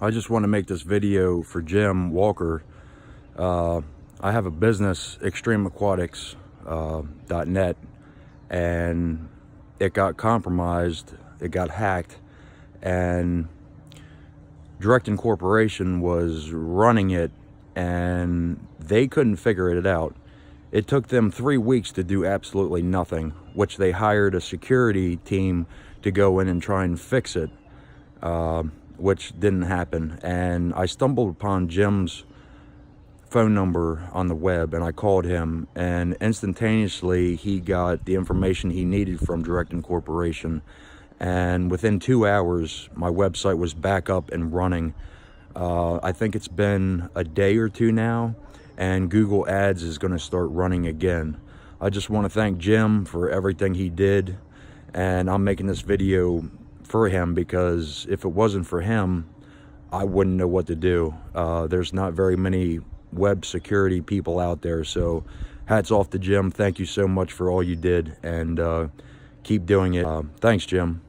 I just want to make this video for Jim Walker. I have a business, extremeaquatics.net, and it got compromised, it got hacked, and Direct Incorporation was running it, and they couldn't figure it out. It took them 3 weeks to do absolutely nothing, which they hired a security team to go in and try and fix it, which didn't happen. And I stumbled upon Jim's phone number on the web, and I called him, and instantaneously he got the information he needed from Direct Incorporation. And within 2 hours, my website was back up and running. I think it's been a day or two now, and Google Ads is going to start running again. I just want to thank Jim for everything he did, and I'm making this video for him because if it wasn't for him, I wouldn't know what to do. There's not very many web security people out there, so hats off to Jim. Thank you so much for all you did, and keep doing it. Thanks, Jim.